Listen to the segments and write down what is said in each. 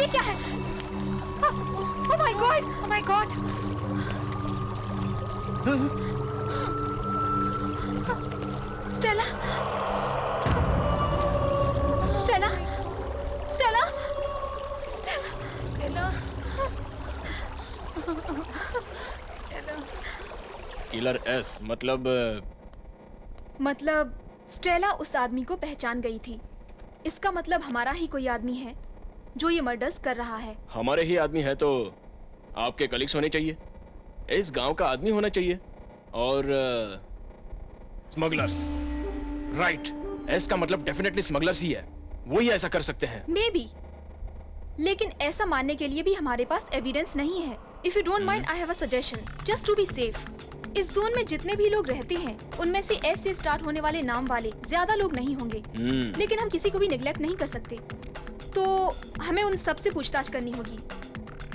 ये क्या है? Oh my God! Oh my God! Stella, Stella, Stella, Stella, Stella. Killer S मतलब Stella उस आदमी को पहचान गई थी। इसका मतलब हमारा ही कोई आदमी है जो ये मर्डर्स कर रहा है। हमारे ही आदमी है तो आपके कलीग्स होने चाहिए, इस गांव का आदमी होना चाहिए और स्मगलर्स। राइट, एस का मतलब डेफिनेटली स्मगलर्स ही है, वो ही ऐसा कर सकते हैं। मे बी, लेकिन ऐसा मानने के लिए भी हमारे पास एविडेंस नहीं है। If you don't mind, I have a suggestion, just to be safe. इस जोन में जितने भी लोग रहते हैं उनमें से एस से स्टार्ट होने वाले नाम वाले ज्यादा लोग नहीं होंगे, लेकिन हम किसी को भी निगलेक्ट नहीं कर सकते, तो हमें उन सब से पूछताछ करनी होगी।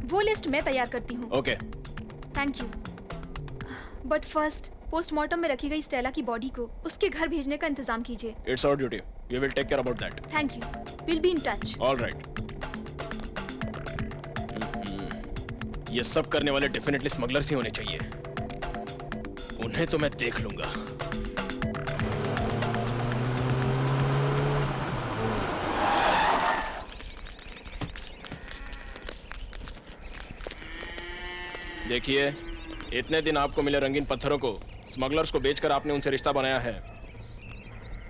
वो लिस्ट मैं तैयार करती हूँ। Okay, thank you. But first postmortem में रखी गई स्टेला की बॉडी को उसके घर भेजने का इंतजाम कीजिए। It's our duty, we will take care about that. Thank you, will be in touch. Alright. ये सब करने वाले डेफिनेटली स्मगलर्स ही होने चाहिए, उन्हें तो मैं देख लूंगा। देखिए, इतने दिन आपको मिले रंगीन पत्थरों को स्मगलर्स को बेचकर आपने उनसे रिश्ता बनाया है,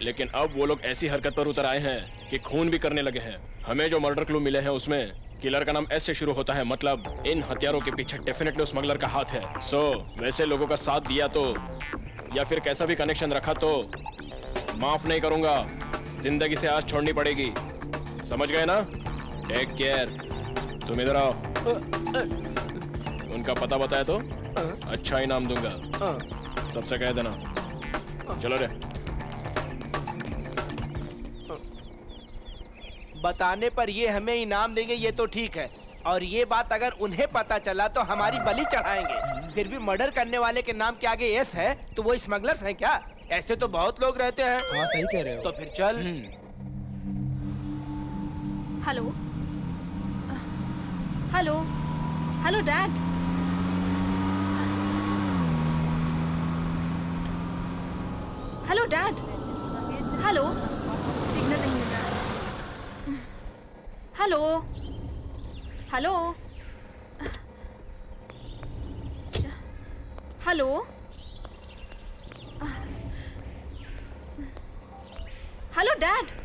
लेकिन अब वो लोग ऐसी हरकत पर उतर आए हैं कि खून भी करने लगे हैं। हमें जो मर्डर क्लू मिले हैं उसमें किलर का नाम एस से शुरू होता है, मतलब इन हथियारों के पीछे डेफिनेटली उस स्मगलर का हाथ है। सो वैसे लोगों का साथ दिया तो या फिर कैसा भी कनेक्शन रखा तो माफ नहीं करूंगा, जिंदगी से आस छोड़नी पड़ेगी, समझ गए ना? Take care. तुम इधर आओ, उनका पता बताया तो अच्छा इनाम दूंगा, सबसे कह देना। चलो रे। बताने पर ये हमें इनाम देंगे ये तो ठीक है, और ये बात अगर उन्हें पता चला तो हमारी बलि चढ़ाएंगे। फिर भी मर्डर करने वाले के नाम के आगे एस है तो वो स्मगलर्स हैं क्या? ऐसे तो बहुत लोग रहते हैं। हाँ सही कह रहे हो। तो फिर चल। Hello, hello, hello dad. Hello dad, hello, signal नहीं मिल रहा। Hello, hello, hello, hello dad.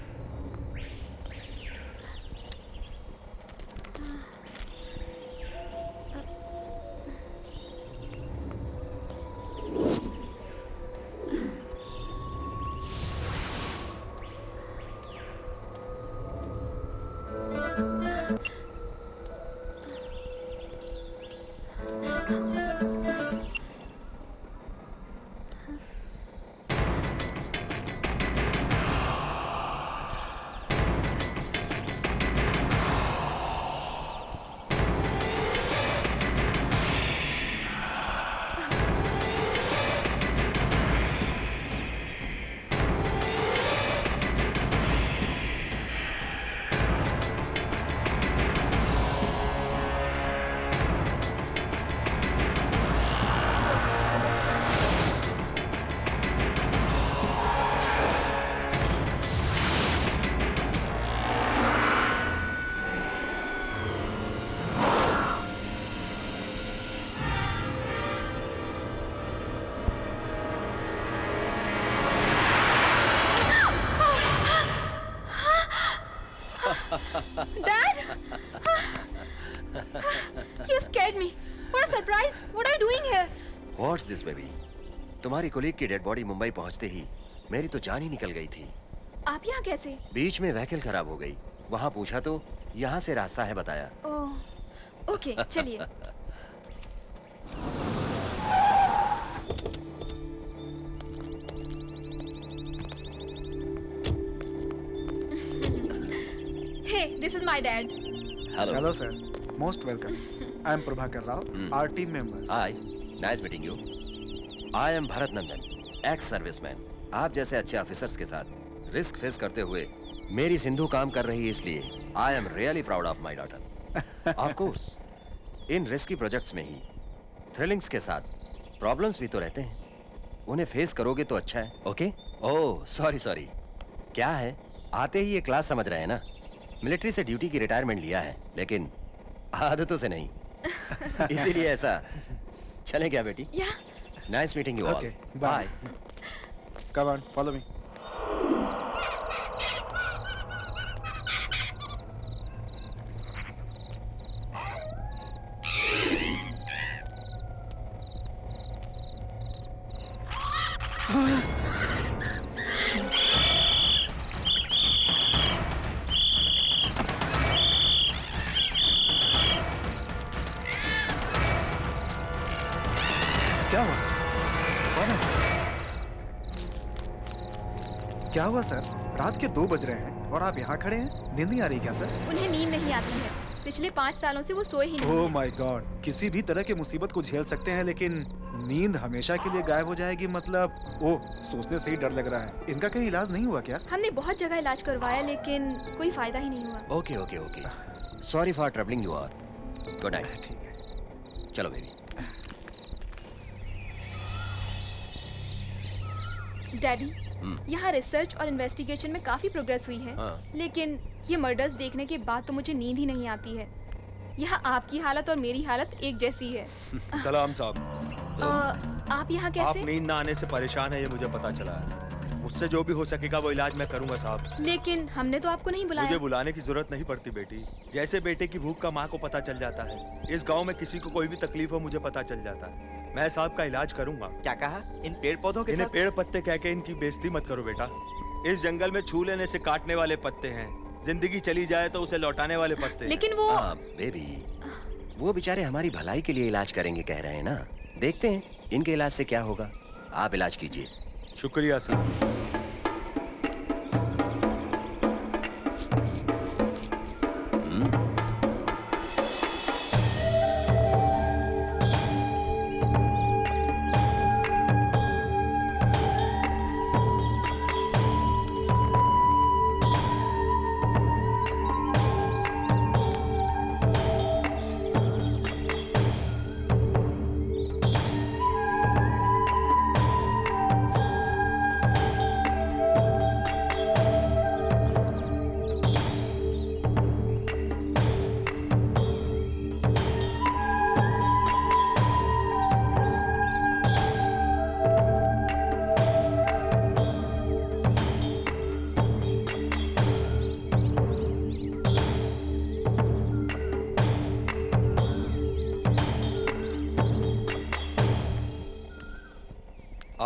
Dad! You scared me. What a surprise. What are you doing here? What's this, baby? तुम्हारी कोलीग की डेड बॉडी मुंबई पहुंचते ही मेरी तो जान ही निकल गई थी। आप यहाँ कैसे? बीच में व्हीकल खराब हो गई, वहाँ पूछा तो यहाँ से रास्ता है बताया। ओह, ओके, चलिए। Hey, this is my dad. Hello. Hello, sir. Most welcome. I am Prabhakar Rao, our team members. Hi, nice meeting you. I am Bharat Nandan, ex-serviceman. आप जैसे अच्छे ऑफिसर्स के साथ रिस्क फेस करते हुए मेरी सिंधु काम कर रही है, इसलिए I am really proud of my daughter. Of course, in risky projects में ही थ्रिलिंग्स के साथ प्रॉब्लम्स भी तो रहते हैं, उन्हें फेस करोगे तो अच्छा है। ओके? ओह सॉरी, क्या है, आते ही ये क्लास समझ रहे हैं ना। मिलिट्री से ड्यूटी की रिटायरमेंट लिया है, लेकिन आदतों से नहीं। इसीलिए ऐसा। चलें क्या बेटी? या nice meeting you all. Okay, bye. Come on, follow me. क्या हुआ? कौन है? क्या हुआ सर? रात के 2 बज रहे हैं और आप यहाँ खड़े हैं? नींद नहीं आ रही क्या सर? उन्हें नींद नहीं आती है। पिछले 5 सालों से वो सोए ही नहीं ओह हैं। माय गॉड, किसी भी तरह की मुसीबत को झेल सकते हैं, लेकिन नींद हमेशा के लिए गायब हो जाएगी मतलब? ओह, सोचने से ही डर लग रहा है। इनका कहीं इलाज नहीं हुआ क्या? हमने बहुत जगह इलाज करवाया लेकिन कोई फायदा ही नहीं हुआ। Okay. Sorry for troubling you all. Good night. ठीक है। चलो बेबी। डैडी, यहाँ रिसर्च और इन्वेस्टिगेशन में काफी प्रोग्रेस हुई है, हाँ। लेकिन ये मर्डर्स देखने के बाद तो मुझे नींद ही नहीं आती है। यहाँ आपकी हालत और मेरी हालत एक जैसी है। सलाम साहब। आप यहाँ आप कैसे? नींद ना आने से परेशान है, ये मुझे पता चला है। मुझसे जो भी हो सकेगा वो इलाज मैं करूंगा साहब। लेकिन हमने तो आपको नहीं मुझे बुलाया। बुलाने की जरूरत नहीं पड़ती बेटी। जैसे बेटे की भूख का माँ को पता चल जाता है, इस गांव में किसी को कोई भी तकलीफ हो मुझे पता चल जाता है। मैं साहब का इलाज करूंगा। क्या कहा? इन पेड़ पौधों के इन्हें साथ? पेड़ पत्ते कह के इनकी बेइज्जती मत करो बेटा। इस जंगल में छू लेने से काटने वाले पत्ते हैं, जिंदगी चली जाए तो उसे लौटाने वाले पत्ते हैं। लेकिन वो बेबी, वो बेचारे हमारी भलाई के लिए इलाज करेंगे कह रहे हैं ना। देखते हैं इनके इलाज से क्या होगा। आप इलाज कीजिए। शुक्रिया साहब।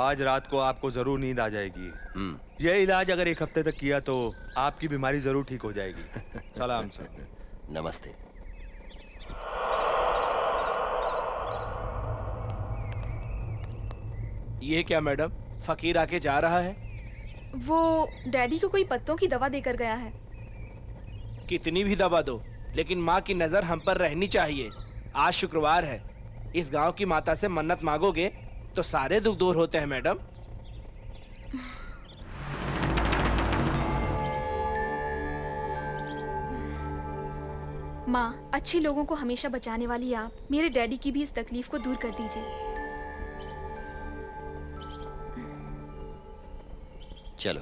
आज रात को आपको जरूर नींद आ जाएगी। यह इलाज अगर 1 हफ्ते तक किया तो आपकी बीमारी जरूर ठीक हो जाएगी। सलाम सर। नमस्ते। ये क्या मैडम, फकीर आके जा रहा है? वो डैडी को कोई पत्तों की दवा देकर गया है। कितनी भी दबा दो, लेकिन माँ की नजर हम पर रहनी चाहिए। आज शुक्रवार है, इस गांव की माता से मन्नत मांगोगे तो सारे दुख दूर होते हैं मैडम। माँ, अच्छे लोगों को हमेशा बचाने वाली आप मेरे डैडी की भी इस तकलीफ को दूर कर दीजिए। चलो।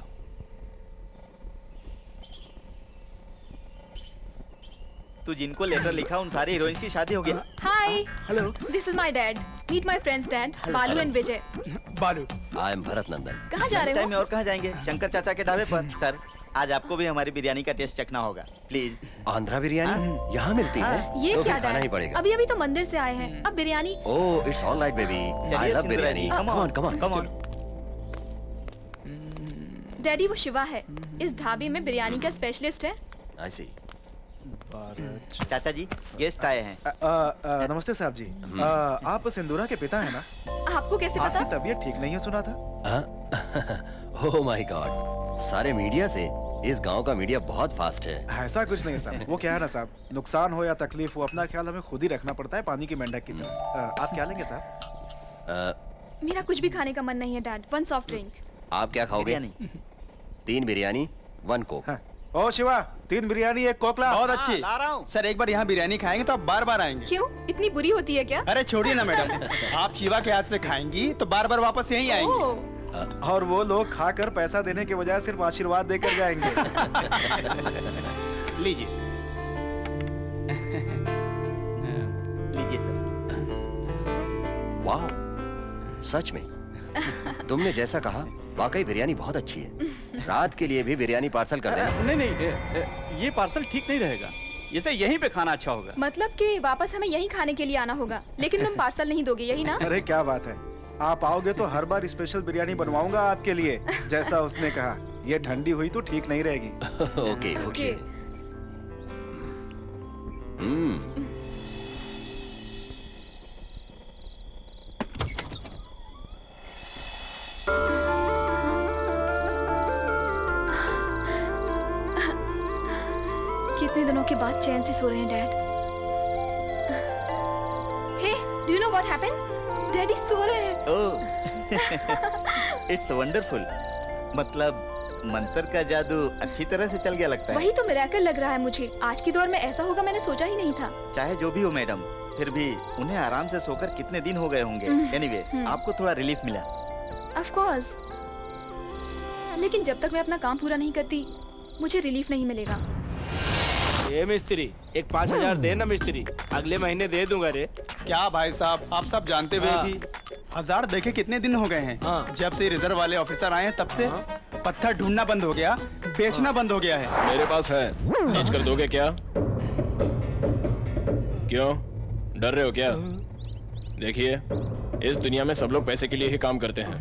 तू जिनको लेटर लिखा उन सारे हीरोइंस की शादी हो गई। Hi, hello. This is my dad. Meet my friends dad, Balu and Vijay. Balu, I M Bharat नंदन। कहाँ जा रहे टाइम में हो? और कहाँ जाएंगे? शंकर चाचा के ढाबे पर। सर, आज आपको भी हमारी बिरयानी का टेस्ट चखना होगा, प्लीज। आंध्रा बिरयानी यहाँ मिलती है? ये तो क्या फिर खाना डैड? ही पड़ेगा। अभी अभी तो मंदिर से आए हैं, अब biryani. Oh, it's all right baby. I love biryani. Come on, come on, come on. Daddy, वो शिवा है, इस ढाबे में बिरयानी का स्पेशलिस्ट है। आई सी। चाचा जी, गेस्ट आए हैं। नमस्ते साहब जी। आप सिंदूरा के पिता हैं ना? आपको कैसे पता? आपकी तबीयत ठीक नहीं है सुना था। ओह माय गॉड, सारे मीडिया से इस गांव का मीडिया बहुत फास्ट है। ऐसा कुछ नहीं साहब, वो क्या है ना साहब, नुकसान हो या तकलीफ हो अपना ख्याल हमें खुद ही रखना पड़ता है, पानी की मेंढक की तरह। आप क्या लेंगे साहब? मेरा कुछ भी खाने का मन नहीं है डैड। 1 soft drink. आप क्या खाओगे? बिरयानी। 3 बिरयानी, 1 कोक। हाँ। ओ शिवा, 3 बिरयानी 1 कोकला। बहुत अच्छी। ला रहा हूँ सर। एक बार यहाँ बिरयानी खाएंगे तो आप बार बार आएंगे। क्यों, इतनी बुरी होती है क्या? अरे छोड़िए ना मैडम, आप शिवा के हाथ से खाएंगी तो बार बार वापस यहीं आएंगे। ओह, और वो लोग खाकर पैसा देने के बजाय सिर्फ आशीर्वाद देकर जाएंगे। लीजिए। लीजिए सर। वाह, सच में तुमने जैसा कहा, वाकई बिरयानी बहुत अच्छी है। रात के लिए भी बिरयानी पार्सल कर देना। नहीं नहीं, ये पार्सल ठीक नहीं रहेगा। इसे यहीं पे खाना अच्छा होगा। मतलब कि वापस हमें यहीं खाने के लिए आना होगा, लेकिन तुम पार्सल नहीं दोगे, यही ना? अरे क्या बात है, आप आओगे तो हर बार स्पेशल बिरयानी बनवाऊंगा आपके लिए, जैसा उसने कहा। ये ठंडी हुई तो ठीक नहीं रहेगी। Okay okay. ओके। कितने दिनों के बाद चैन से सो रहे हैं dad. Hey, do you know what happened? Daddy सो रहे हैं। Oh, it's wonderful. मतलब मंत्र का जादू अच्छी तरह से चल गया लगता है। वही तो मिरेकल लग रहा है मुझे। आज के दौर में ऐसा होगा मैंने सोचा ही नहीं था। चाहे जो भी हो मैडम, फिर भी उन्हें आराम से सोकर कितने दिन हो गए होंगे। एनीवे, आपको थोड़ा रिलीफ मिला। ऑफ कोर्स, लेकिन जब तक मैं अपना काम पूरा नहीं करती, मुझे रिलीफ नहीं मिलेगा। ये मिस्त्री, एक 5,000 दे ना मिस्त्री, अगले महीने दे दूंगा रे। क्या भाई साहब, आप सब जानते हुए हाँ। भी 1000 देखे कितने दिन हो गए हैं। हाँ। जब से रिजर्व वाले ऑफिसर आए हैं तब से पत्थर ढूंढना बंद हो गया, बेचना बंद हो गया है। मेरे पास है, बेच कर दोगे क्या? क्यों, डर रहे हो क्या? देखिए, इस दुनिया में सब लोग पैसे के लिए ही काम करते हैं।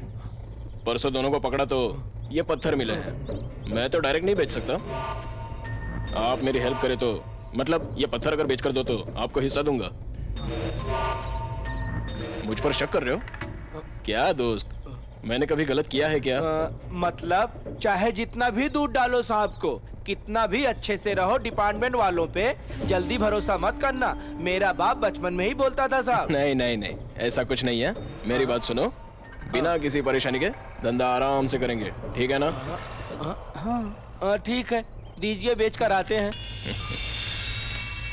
परसों दोनों को पकड़ा तो ये पत्थर मिले हैं। मैं तो डायरेक्ट नहीं बेच सकता। आप मेरी हेल्प करें तो, मतलब ये पत्थर अगर बेच कर दो तो आपको हिस्सा दूंगा। मुझ पर शक कर रहे हो क्या दोस्त? मैंने कभी गलत किया है क्या? मतलब चाहे जितना भी दूध डालो साहब को, कितना भी अच्छे से रहो, डिपार्टमेंट वालों पे जल्दी भरोसा मत करना। मेरा बाप बचपन में ही बोलता था साहब। नहीं नहीं नहीं, ऐसा कुछ नहीं है। मेरी बात सुनो, बिना किसी परेशानी के धंधा आराम से करेंगे, ठीक है ना? हाँ ठीक है, दीजिए, बेच कर आते हैं।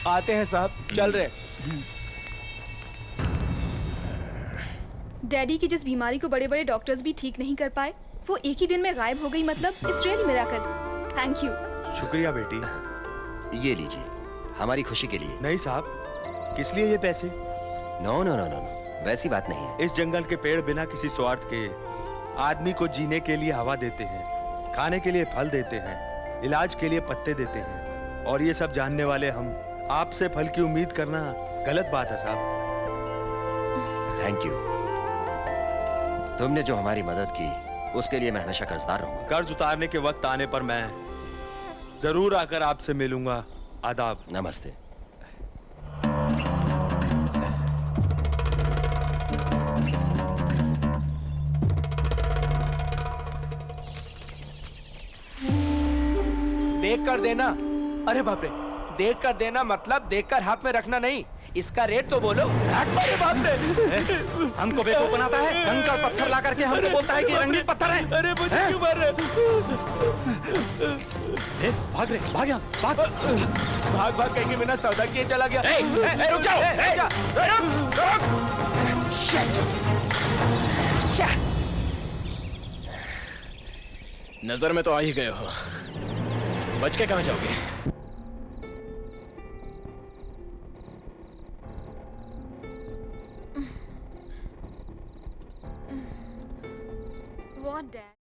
आते हैं साहब, चल रहे। डैडी की जिस बीमारी को बड़े बड़े डॉक्टर्स भी ठीक नहीं कर पाए, वो एक ही दिन में गायब हो गई। मतलब it's really miracle. Thank you. शुक्रिया बेटी। ये लीजिए, हमारी खुशी के लिए। नहीं साहब, किस लिए ये पैसे? नो नो नो नो, वैसी बात नहीं है। इस जंगल के पेड़ बिना किसी स्वार्थ के आदमी को जीने के लिए हवा देते हैं, खाने के लिए फल देते हैं, इलाज के लिए पत्ते देते हैं, और ये सब जानने वाले हम आपसे फल की उम्मीद करना गलत बात है साहब। Thank you. तुमने जो हमारी मदद की, उसके लिए मैं हमेशा कर्जदार रहूंगा। कर्ज उतारने के वक्त आने पर मैं जरूर आकर आपसे मिलूंगा। आदाब। नमस्ते। देख कर देना। अरे बाप रे, देख कर देना मतलब देख कर हाथ में रखना नहीं। इसका रेट तो बोलो। अरे बाप रे, हमको बेवकूफ बनाता है, कंकड़ पत्थर ला करके हमको बोलता है कि ये रंगीन पत्थर है। अरे मुझे क्यों मार रहे? भाग रे, भाग यहाँ, भाग। भाग भाग कहेंगे, बिना सौदा किए चला गया। रुक जाओ, नजर में तो आ ही गए हो, बच के कहाँ जाओगे? What, Dad?